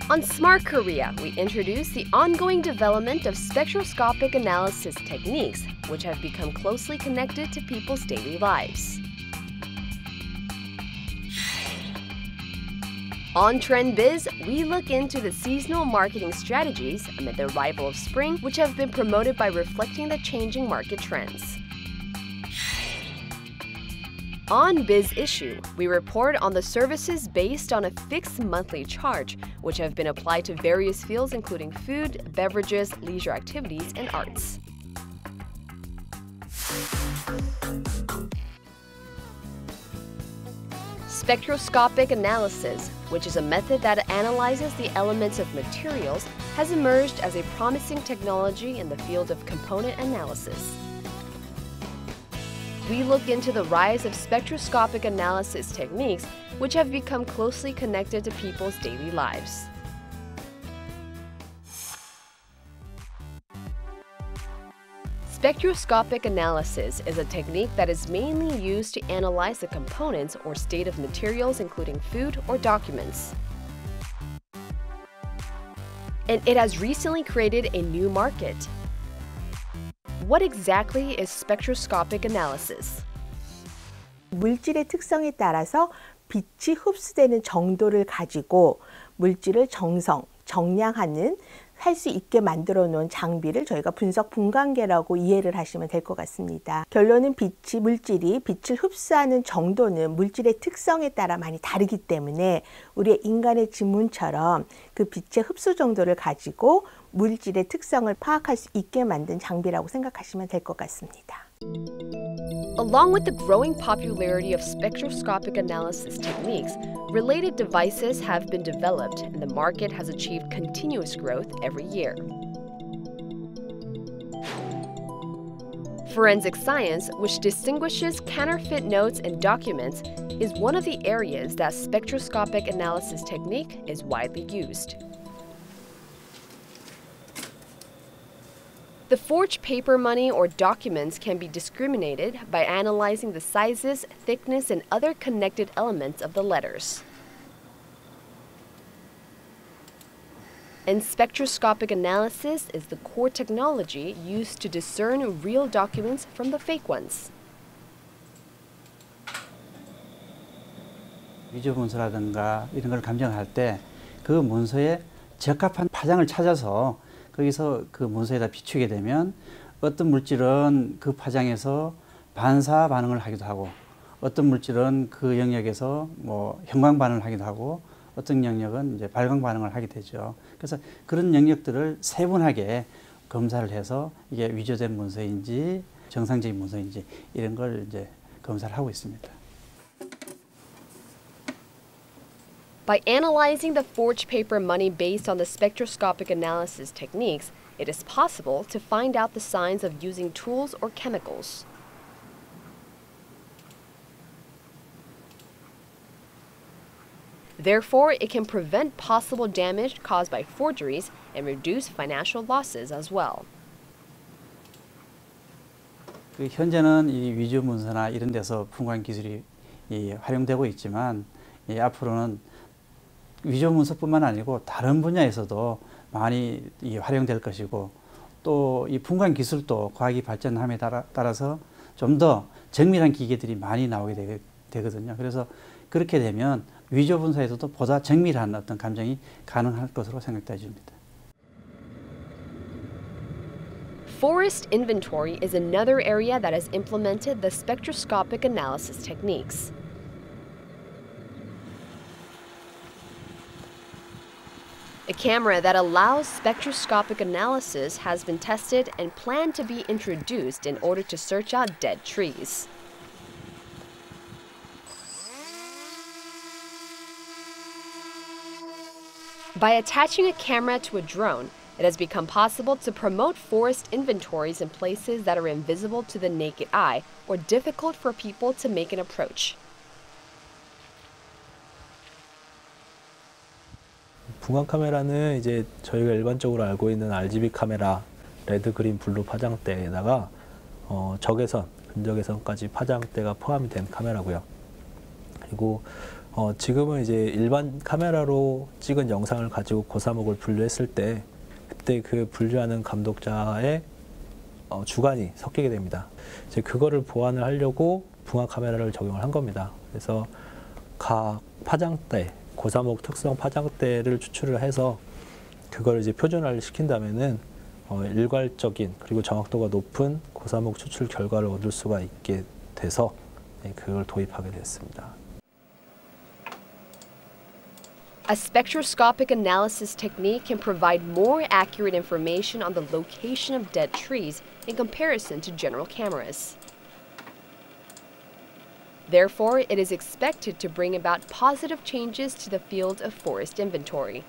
On Smart Korea, we introduce the ongoing development of spectroscopic analysis techniques, which have become closely connected to people's daily lives. On Trend Biz, we look into the seasonal marketing strategies amid the arrival of spring, which have been promoted by reflecting the changing market trends. On Biz Issue, we report on the services based on a fixed monthly charge, which have been applied to various fields including food, beverages, leisure activities, and arts. Spectroscopic analysis, which is a method that analyzes the elements of materials, has emerged as a promising technology in the field of component analysis. We look into the rise of spectroscopic analysis techniques, which have become closely connected to people's daily lives. Spectroscopic analysis is a technique that is mainly used to analyze the components or state of materials, including food or documents. And it has recently created a new market. What exactly is spectroscopic analysis? 물질의 특성에 따라서 빛이 흡수되는 정도를 가지고 물질을 정량하는 할 수 있게 만들어 놓은 장비를 저희가 분석 분광계라고 이해를 하시면 될 것 같습니다. 결론은 물질이 빛을 흡수하는 정도는 물질의 특성에 따라 많이 다르기 때문에 우리의 인간의 지문처럼 그 빛의 흡수 정도를 가지고 물질의 특성을 파악할 수 있게 만든 장비라고 생각하시면 될 것 같습니다. Along with the growing popularity of spectroscopic analysis techniques, related devices have been developed and the market has achieved continuous growth every year. Forensic science, which distinguishes counterfeit notes and documents, is one of the areas that spectroscopic analysis technique is widely used. The forged paper money or documents can be discriminated by analyzing the sizes, thickness, and other connected elements of the letters. And spectroscopic analysis is the core technology used to discern real documents from the fake ones. 위조 문서라든가 이런 걸 감정할 때 그 문서에 적합한 파장을 찾아서 거기서 그 문서에다 비추게 되면 어떤 물질은 그 파장에서 반사 반응을 하기도 하고 어떤 물질은 그 영역에서 형광 반응을 하기도 하고 어떤 영역은 이제 발광 반응을 하게 되죠. 그래서 그런 영역들을 세분하게 검사를 해서 이게 위조된 문서인지 정상적인 문서인지 이런 걸 이제 검사를 하고 있습니다. By analyzing the forged paper money based on the spectroscopic analysis techniques, it is possible to find out the signs of using tools or chemicals. Therefore, it can prevent possible damage caused by forgeries and reduce financial losses as well. 현재는 이 위조 문서나 이런 데서 풍광 기술이 활용되고 있지만 앞으로는 위조 문서뿐만 아니고 다른 분야에서도 많이 활용될 것이고 또 이 풍광 기술도 과학이 발전함에 따라서 좀 더 정밀한 기계들이 많이 나오게 되거든요. 그래서 그렇게 되면 위조 문서에서도 보다 정밀한 어떤 감정이 가능할 것으로 생각됩니다. Forest inventory is another area that has implemented the spectroscopic analysis techniques. A camera that allows spectroscopic analysis has been tested and planned to be introduced in order to search out dead trees. By attaching a camera to a drone, it has become possible to promote forest inventories in places that are invisible to the naked eye or difficult for people to make an approach. 분광 카메라는 이제 저희가 일반적으로 알고 있는 RGB 카메라, 레드, 그린, 블루 파장대에다가 적외선, 근적외선까지 파장대가 포함이 된 카메라고요. 그리고 지금은 이제 일반 카메라로 찍은 영상을 가지고 고사목을 분류했을 때 그때 그 분류하는 감독자의 주관이 섞이게 됩니다. 이제 그거를 보완을 하려고 붕화 카메라를 적용을 한 겁니다. 그래서 각 파장대, 고사목 특성 파장대를 추출을 해서 그걸 이제 표준화를 시킨다면은 일괄적인 그리고 정확도가 높은 고사목 추출 결과를 얻을 수가 있게 돼서 그걸 도입하게 됐습니다. A spectroscopic analysis technique can provide more accurate information on the location of dead trees in comparison to general cameras. Therefore, it is expected to bring about positive changes to the field of forest inventory.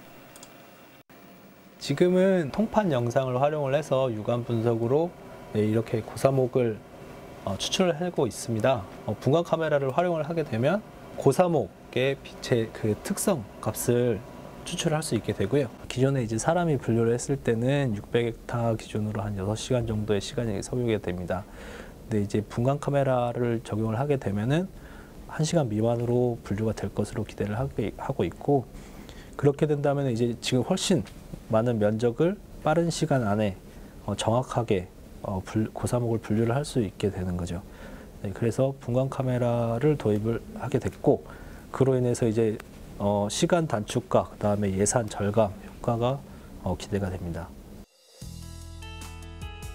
지금은 통판 영상을 활용을 해서 육안 분석으로 이렇게 고사목을 추출을 하고 있습니다. 붕화 카메라를 활용을 하게 되면 고사목의 빛의 그 특성 값을 추출할 수 있게 되고요. 기존에 이제 사람이 분류를 했을 때는 600헥타 기준으로 한 6시간 정도의 시간이 소요가 됩니다. 근데 이제 분광 카메라를 적용을 하게 되면은 1시간 미만으로 분류가 될 것으로 기대를 하고 있고, 그렇게 된다면 이제 지금 훨씬 많은 면적을 빠른 시간 안에 정확하게 고사목을 분류를 할 수 있게 되는 거죠. 그래서 분광 카메라를 도입을 하게 됐고, 그로 인해서 이제 시간 단축과 그다음에 예산 절감 효과가 기대가 됩니다.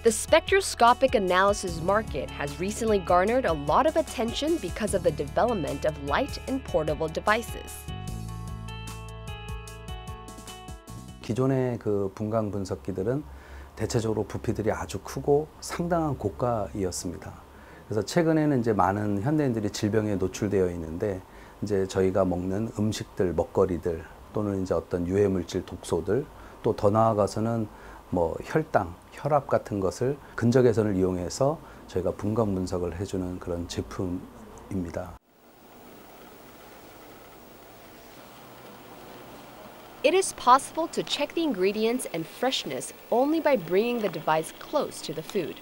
The spectroscopic analysis market has recently garnered a lot of attention because of the development of light and portable devices. 기존의 그 분광 분석기들은 대체적으로 부피들이 아주 크고 상당한 고가이었습니다. 그래서 최근에는 이제 많은 현대인들이 질병에 노출되어 있는데, 이제 저희가 먹는 음식들, 먹거리들 또는 이제 어떤 유해물질, 독소들, 또 더 나아가서는 뭐 혈당, 혈압 같은 것을 근적외선을 이용해서 저희가 분광 분석을 해주는 그런 제품입니다. It is possible to check the ingredients and freshness only by bringing the device close to the food.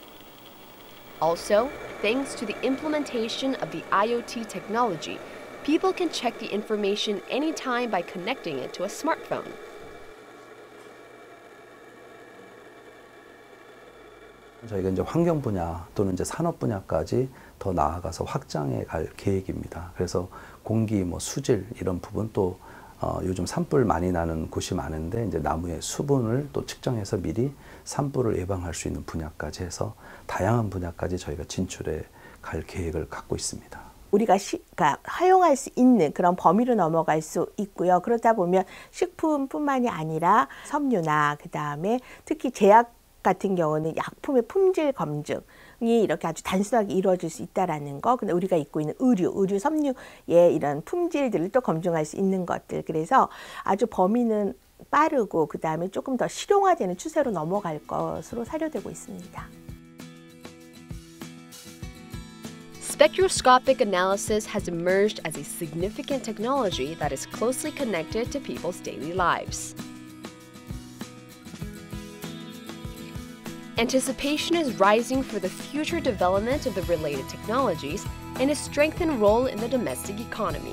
Also, thanks to the implementation of the IoT technology, people can check the information anytime by connecting it to a smartphone. 저희가 이제 환경 분야 또는 이제 산업 분야까지 더 나아가서 확장해 갈 계획입니다. 그래서 공기, 뭐 수질 이런 부분, 또 요즘 산불 많이 나는 곳이 많은데 이제 나무의 수분을 또 측정해서 미리 산불을 예방할 수 있는 분야까지 해서 다양한 분야까지 저희가 진출해 갈 계획을 갖고 있습니다. 우리가 활용할 수 있는 그런 범위로 넘어갈 수 있고요. 그러다 보면 식품뿐만이 아니라 섬유나 그다음에 특히 제약 같은 경우는 약품의 품질 검증이 이렇게 아주 단순하게 이루어질 수 있다라는 거. 근데 우리가 입고 있는 의류 섬유의 이런 품질들을 또 검증할 수 있는 것들. 그래서 아주 범위는 빠르고 그다음에 조금 더 실용화되는 추세로 넘어갈 것으로 사료되고 있습니다. Spectroscopic analysis has emerged as a significant technology that is closely connected to people's daily lives. Anticipation is rising for the future development of the related technologies and its strengthened role in the domestic economy.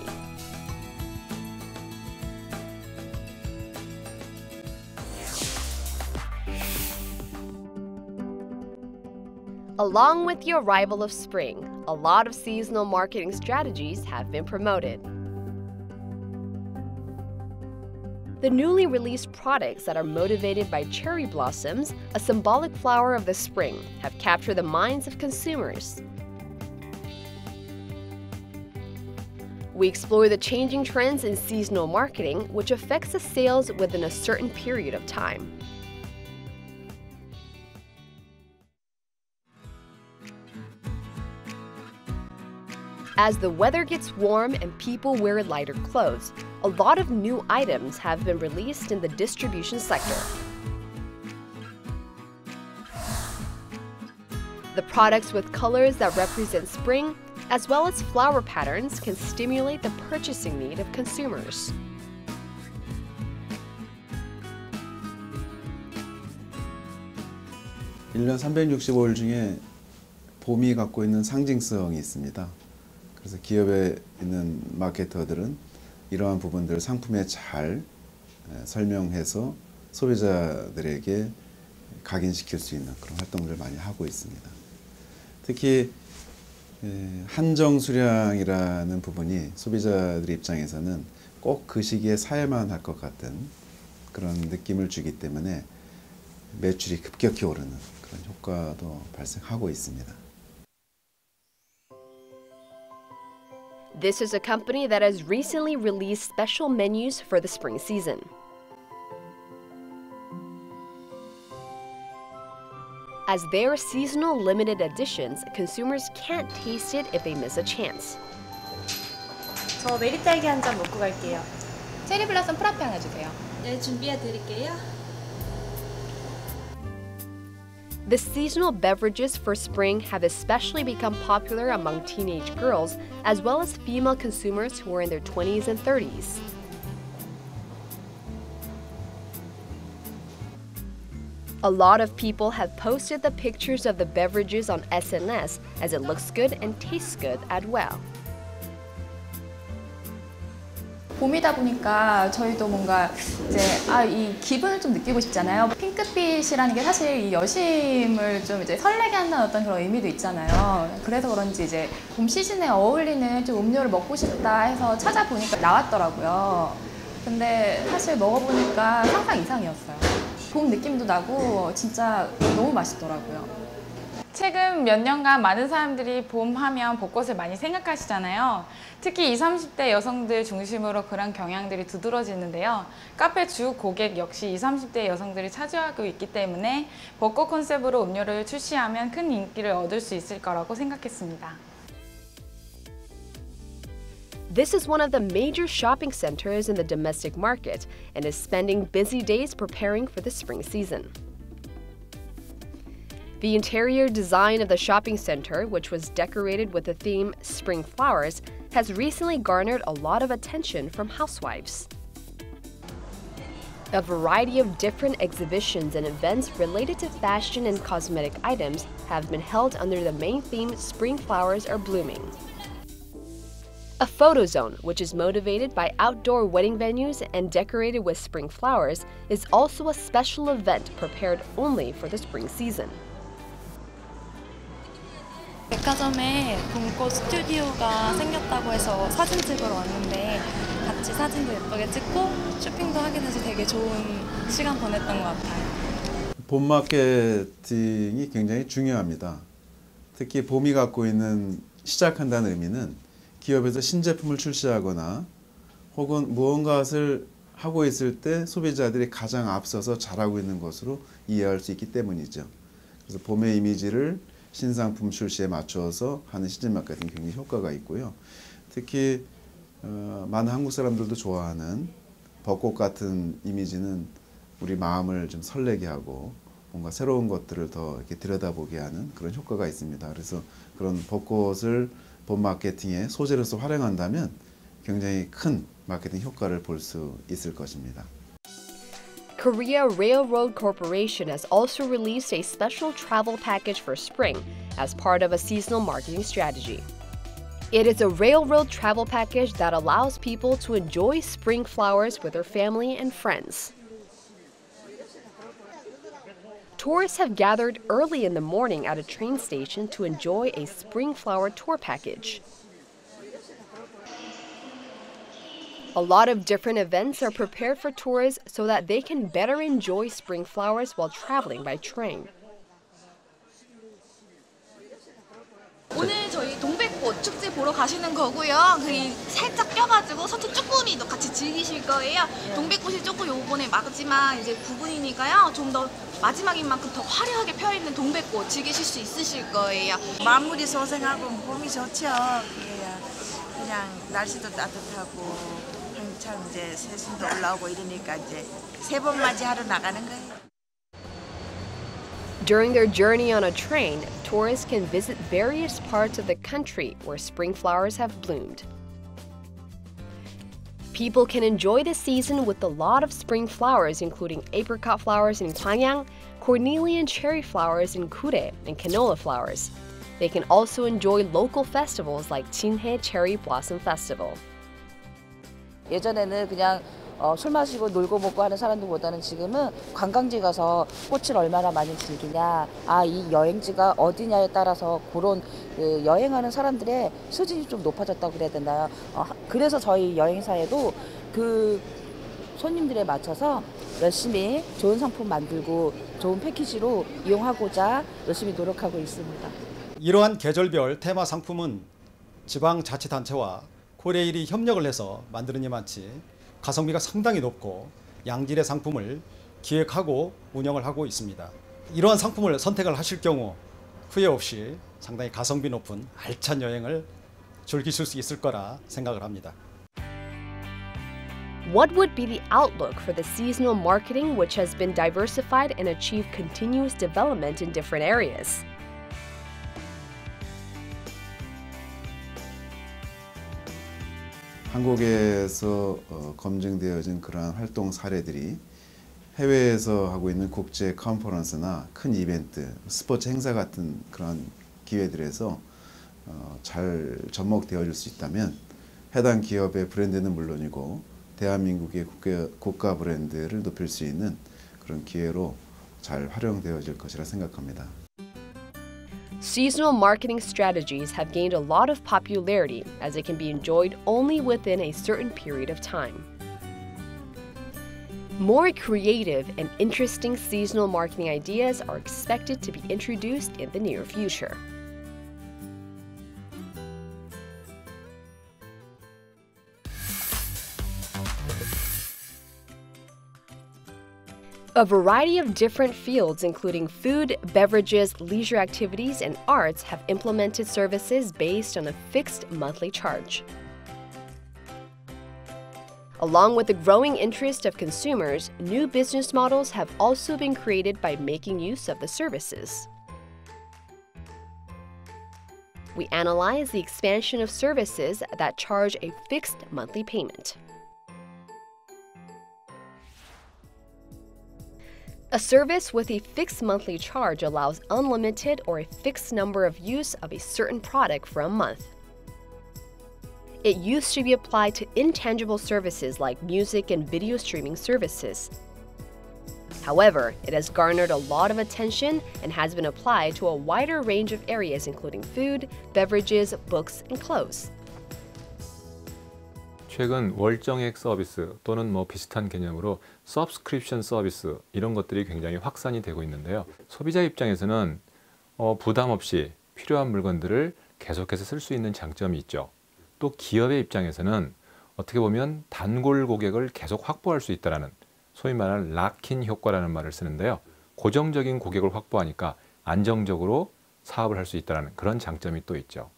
Along with the arrival of spring, a lot of seasonal marketing strategies have been promoted. The newly released products that are motivated by cherry blossoms, a symbolic flower of the spring, have captured the minds of consumers. We explore the changing trends in seasonal marketing, which affects the sales within a certain period of time. As the weather gets warm and people wear lighter clothes, a lot of new items have been released in the distribution sector. The products with colors that represent spring, as well as flower patterns, can stimulate the purchasing need of consumers. (1년 365일) 중에 봄이 갖고 있는 상징성이 있습니다. 그래서 기업에 있는 마케터들은 이러한 부분들을 상품에 잘 설명해서 소비자들에게 각인시킬 수 있는 그런 활동들을 많이 하고 있습니다. 특히 한정 수량이라는 부분이 소비자들 입장에서는 꼭 그 시기에 사야만 할 것 같은 그런 느낌을 주기 때문에 매출이 급격히 오르는 그런 효과도 발생하고 있습니다. This is a company that has recently released special menus for the spring season. As they are seasonal limited editions, consumers can't taste it if they miss a chance. 저 메리딸기 한 잔 먹고 갈게요. 체리 블라썸 프라페 하나 주세요. 네, 준비해 드릴게요. The seasonal beverages for spring have especially become popular among teenage girls, as well as female consumers who are in their 20s and 30s. A lot of people have posted the pictures of the beverages on SNS as it looks good and tastes good as well. 봄이다 보니까 저희도 뭔가 이제 이 기분을 좀 느끼고 싶잖아요. 핑크빛이라는 게 사실 이 여심을 좀 이제 설레게 한다는 어떤 그런 의미도 있잖아요. 그래서 그런지 이제 봄 시즌에 어울리는 좀 음료를 먹고 싶다 해서 찾아보니까 나왔더라고요. 근데 사실 먹어보니까 상상 이상이었어요. 봄 느낌도 나고 진짜 너무 맛있더라고요. 최근 몇 년간 많은 사람들이 봄 하면 벚꽃을 많이 생각하시잖아요. 특히 20, 30대 여성들 중심으로 그런 경향들이 두드러지는데요. 카페 주 고객 역시 20, 30대 여성들이 차지하고 있기 때문에 벚꽃 컨셉으로 음료를 출시하면 큰 인기를 얻을 수 있을 거라고 생각했습니다. This is one of the major shopping centers in the domestic market and is spending busy days preparing for the spring season. The interior design of the shopping center, which was decorated with the theme Spring Flowers, has recently garnered a lot of attention from housewives. A variety of different exhibitions and events related to fashion and cosmetic items have been held under the main theme Spring Flowers Are Blooming. A photo zone, which is motivated by outdoor wedding venues and decorated with spring flowers, is also a special event prepared only for the spring season. 백화점에 봄꽃 스튜디오가 생겼다고 해서 사진 찍으러 왔는데 같이 사진도 예쁘게 찍고 쇼핑도 하게 돼서 되게 좋은 시간 보냈던 것 같아요. 봄 마케팅이 굉장히 중요합니다. 특히 봄이 갖고 있는 시작한다는 의미는 기업에서 신제품을 출시하거나 혹은 무언가를 하고 있을 때 소비자들이 가장 앞서서 잘하고 있는 것으로 이해할 수 있기 때문이죠. 그래서 봄의 이미지를 신상품 출시에 맞춰서 하는 시즌 마케팅 굉장히 효과가 있고요. 특히 많은 한국 사람들도 좋아하는 벚꽃 같은 이미지는 우리 마음을 좀 설레게 하고 뭔가 새로운 것들을 더 이렇게 들여다보게 하는 그런 효과가 있습니다. 그래서 그런 벚꽃을 봄 마케팅의 소재로서 활용한다면 굉장히 큰 마케팅 효과를 볼 수 있을 것입니다. Korea Railroad Corporation has also released a special travel package for spring as part of a seasonal marketing strategy. It is a railroad travel package that allows people to enjoy spring flowers with their family and friends. Tourists have gathered early in the morning at a train station to enjoy a spring flower tour package. A lot of different events are prepared for tourists so that they can better enjoy spring flowers while traveling by train. 오늘 저희 동백꽃 축제 보러 가시는 거고요. 그리고 살짝 껴가지고 서초 쭈꾸미도 같이 즐기실 거예요. 동백꽃이 조금 요번에 마지막 이제 부분이니까요. 좀 더 마지막인 만큼 더 화려하게 펴있는 동백꽃 즐기실 수 있으실 거예요. 만물이 소생하고 봄이 좋죠. 그냥 날씨도 따뜻하고 한참 이제 새순도 올라오고 이러니까 이제 새봄 맞이하러 나가는 거예요. During their journey on a train, tourists can visit various parts of the country where spring flowers have bloomed. People can enjoy the season with a lot of spring flowers, including apricot flowers in Gwangyang, cornelian cherry flowers in Kure, and canola flowers. They can also enjoy local festivals like Jinhae Cherry Blossom Festival. 예전에는 그냥 술 마시고 놀고 먹고 하는 사람들보다는 지금은 관광지 가서 꽃을 얼마나 많이 즐기냐, 이 여행지가 어디냐에 따라서 그런 여행하는 사람들의 수준이 좀 높아졌다고 그래야 되나요? 그래서 저희 여행사에도 그 손님들에 맞춰서 열심히 좋은 상품 만들고 좋은 패키지로 이용하고자 열심히 노력하고 있습니다. 이러한 계절별 테마 상품은 지방자치단체와 코레일이 협력을 해서 만드느니만치 가성비가 상당히 높고 양질의 상품을 기획하고 운영을 하고 있습니다. 이러한 상품을 선택을 하실 경우 후회 없이 상당히 가성비 높은 알찬 여행을 즐기실 수 있을 거라 생각을 합니다. What would be the outlook for the seasonal marketing which has been diversified and achieved continuous development in different areas? 한국에서 검증되어진 그러한 활동 사례들이 해외에서 하고 있는 국제 컨퍼런스나 큰 이벤트, 스포츠 행사 같은 그런 기회들에서 잘 접목되어질 수 있다면 해당 기업의 브랜드는 물론이고 대한민국의 국가 브랜드를 높일 수 있는 그런 기회로 잘 활용되어질 것이라 생각합니다. Seasonal marketing strategies have gained a lot of popularity as it can be enjoyed only within a certain period of time. More creative and interesting seasonal marketing ideas are expected to be introduced in the near future. A variety of different fields, including food, beverages, leisure activities, and arts, have implemented services based on a fixed monthly charge. Along with the growing interest of consumers, new business models have also been created by making use of the services. We analyze the expansion of services that charge a fixed monthly payment. A service with a fixed monthly charge allows unlimited or a fixed number of use of a certain product for a month. It used to be applied to intangible services like music and video streaming services. However, it has garnered a lot of attention and has been applied to a wider range of areas including food, beverages, books, and clothes. 최근 월정액 서비스 또는 비슷한 개념으로 서브스크립션 서비스 이런 것들이 굉장히 확산이 되고 있는데요. 소비자 입장에서는 부담 없이 필요한 물건들을 계속해서 쓸 수 있는 장점이 있죠. 또 기업의 입장에서는 어떻게 보면 단골 고객을 계속 확보할 수 있다는 소위 말하는 락인 효과라는 말을 쓰는데요. 고정적인 고객을 확보하니까 안정적으로 사업을 할 수 있다는 그런 장점이 또 있죠.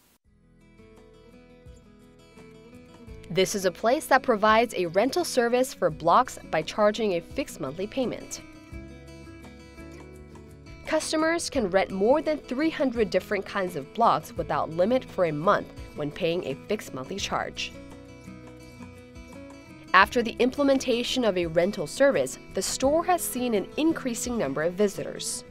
This is a place that provides a rental service for blocks by charging a fixed monthly payment. Customers can rent more than 300 different kinds of blocks without limit for a month when paying a fixed monthly charge. After the implementation of a rental service, the store has seen an increasing number of visitors.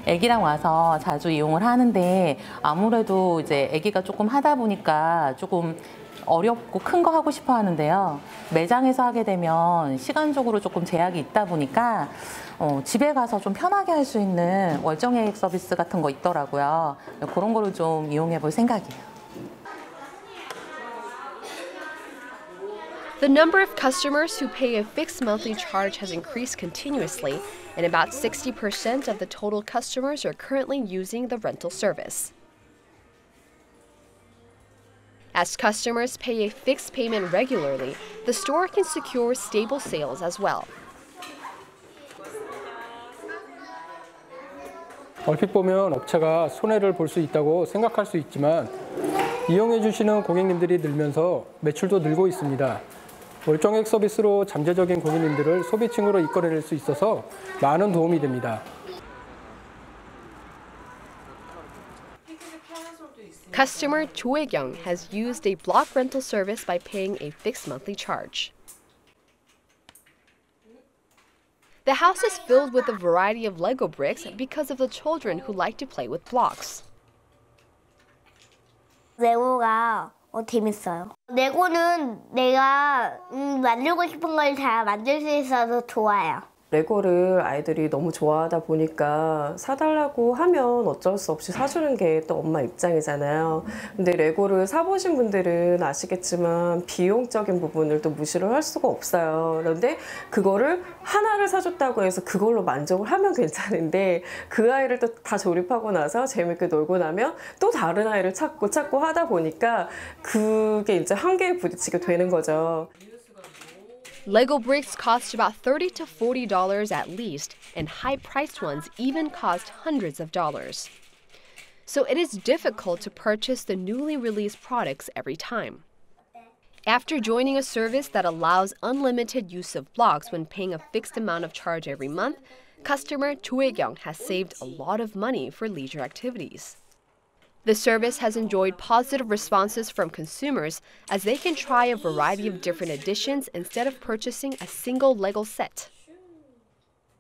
애기랑 와서 자주 이용을 하는데 아무래도 이제 애기가 조금 하다 보니까 조금 어렵고 큰 거 하고 싶어 하는데요. 매장에서 하게 되면 시간적으로 조금 제약이 있다 보니까 집에 가서 좀 편하게 할 수 있는 월정액 서비스 같은 거 있더라고요. 그런 거를 좀 이용해 볼 생각이에요. The number of customers who pay a fixed monthly charge has increased continuously, and about 60% of the total customers are currently using the rental service. As customers pay a fixed payment regularly, the store can secure stable sales as well. 얼핏 보면 업체가 손해를 볼 수 있다고 생각할 수 있지만 이용해 주시는 고객님들이 늘면서 매출도 늘고 있습니다. 월정액 서비스로 잠재적인 고객님들을 소비층으로 이끌어낼 수 있어서 많은 도움이 됩니다. Customer Cho Hae-kyung has used a block rental service by paying a fixed monthly charge. The house is filled with a variety of Lego bricks because of the children who like to play with blocks. 네모가 재밌어요. 레고는 내가 만들고 싶은 걸 다 만들 수 있어서 좋아요. 레고를 아이들이 너무 좋아하다 보니까 사달라고 하면 어쩔 수 없이 사주는 게 또 엄마 입장이잖아요. 근데 레고를 사보신 분들은 아시겠지만 비용적인 부분을 또 무시를 할 수가 없어요. 그런데 그거를 하나를 사줬다고 해서 그걸로 만족을 하면 괜찮은데 그 아이를 또 다 조립하고 나서 재밌게 놀고 나면 또 다른 아이를 찾고 하다 보니까 그게 이제 한계에 부딪히게 되는 거죠. Lego bricks cost about $30 to $40 at least, and high-priced ones even cost hundreds of dollars. So it is difficult to purchase the newly released products every time. After joining a service that allows unlimited use of blocks when paying a fixed amount of charge every month, customer Cho Hae-kyung has saved a lot of money for leisure activities. The service has enjoyed positive responses from consumers as they can try a variety of different editions instead of purchasing a single Lego set.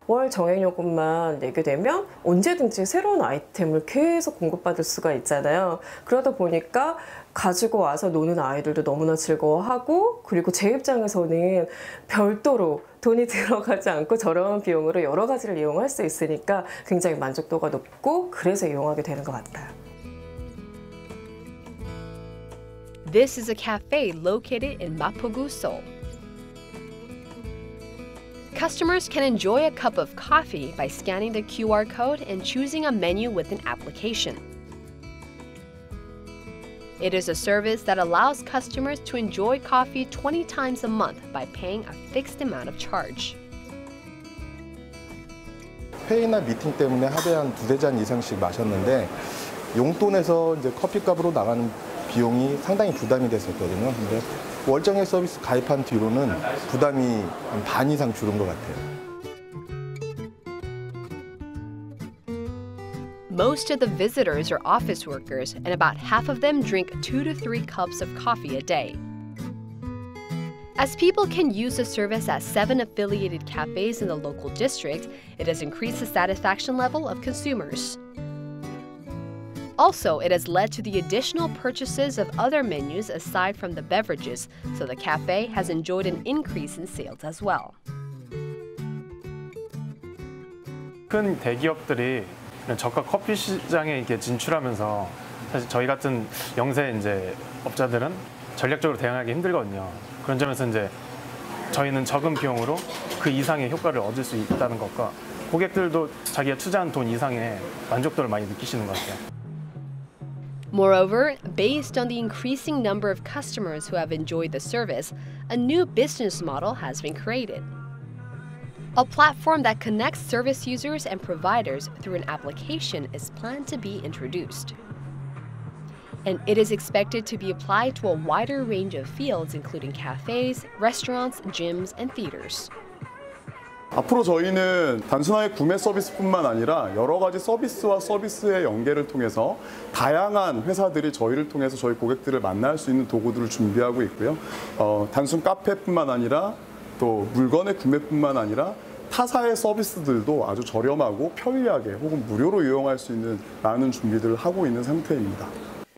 월 정액요금만 내게 되면 언제든지 새로운 아이템을 계속 공급받을 수가 있잖아요. 그러다 보니까 가지고 와서 노는 아이들도 너무나 즐거워하고, 그리고 제 입장에서는 별도로 돈이 들어가지 않고 저렴한 비용으로 여러 가지를 이용할 수 있으니까 굉장히 만족도가 높고 그래서 이용하게 되는 것 같아요. This is a cafe located in Mapogu, Seoul. Customers can enjoy a cup of coffee by scanning the QR code and choosing a menu with an application. It is a service that allows customers to enjoy coffee 20 times a month by paying a fixed amount of charge. 회의나 미팅 때문에 하루에 한 2-3잔 이상씩 마셨는데 용돈에서 이제 커피값으로 나가는 비용이 상당히 부담이 됐었거든요. 근데 월정액 서비스 가입한 뒤로는 부담이 한 반 이상 줄은 것 같아요. Most of the visitors are office workers, and about half of them drink 2 to 3 cups of coffee a day. As people can use the service at 7 affiliated cafes in the local district, it has increased the satisfaction level of consumers. Also, it has led to the additional purchases of other menus aside from the beverages, so the cafe has enjoyed an increase in sales as well. 큰 대기업들이 저가 커피 시장에 이렇게 진출하면서 사실 저희 같은 영세 이제 업자들은 전략적으로 대응하기 힘들거든요. 그런 점에서 이제 저희는 적은 비용으로 그 이상의 효과를 얻을 수 있다는 것과 고객들도 자기가 투자한 돈 이상의 만족도를 많이 느끼시는 것 같아요. Moreover, based on the increasing number of customers who have enjoyed the service, a new business model has been created. A platform that connects service users and providers through an application is planned to be introduced. And it is expected to be applied to a wider range of fields, including cafes, restaurants, gyms, and theaters. 앞으로 저희는 단순하게 구매 서비스뿐만 아니라 여러 가지 서비스와 서비스의 연계를 통해서 다양한 회사들이 저희를 통해서 저희 고객들을 만날 수 있는 도구들을 준비하고 있고요. 단순 카페뿐만 아니라 또 물건의 구매뿐만 아니라 타사의 서비스들도 아주 저렴하고 편리하게 혹은 무료로 이용할 수 있는 많은 준비들을 하고 있는 상태입니다.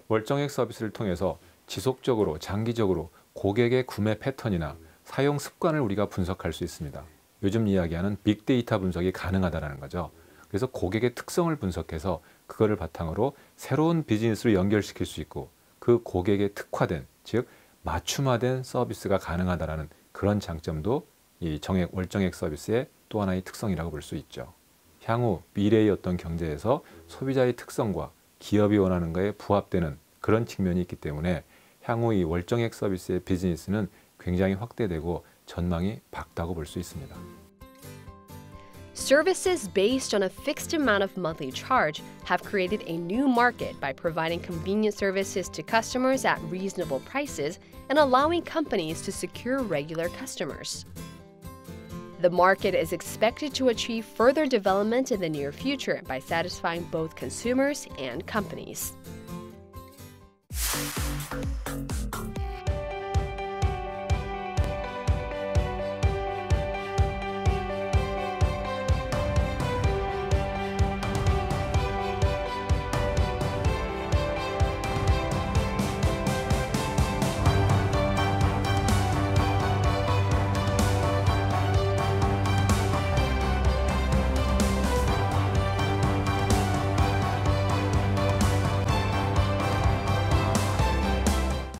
월정액 서비스를 통해서 지속적으로 장기적으로 고객의 구매 패턴이나 사용 습관을 우리가 분석할 수 있습니다. 요즘 이야기하는 빅데이터 분석이 가능하다는 거죠. 그래서 고객의 특성을 분석해서 그거를 바탕으로 새로운 비즈니스로 연결시킬 수 있고 그 고객에 특화된, 즉 맞춤화된 서비스가 가능하다는 그런 장점도 이 월정액 서비스의 또 하나의 특성이라고 볼 수 있죠. 향후 미래의 어떤 경제에서 소비자의 특성과 기업이 원하는 것에 부합되는 그런 측면이 있기 때문에 향후 이 월정액 서비스의 비즈니스는 굉장히 확대되고 전망이 밝다고 볼 수 있습니다. Services based on a fixed amount of monthly charge have created a new market by providing convenient services to customers at reasonable prices and allowing companies to secure regular customers. The market is expected to achieve further development in the near future by satisfying both consumers and companies.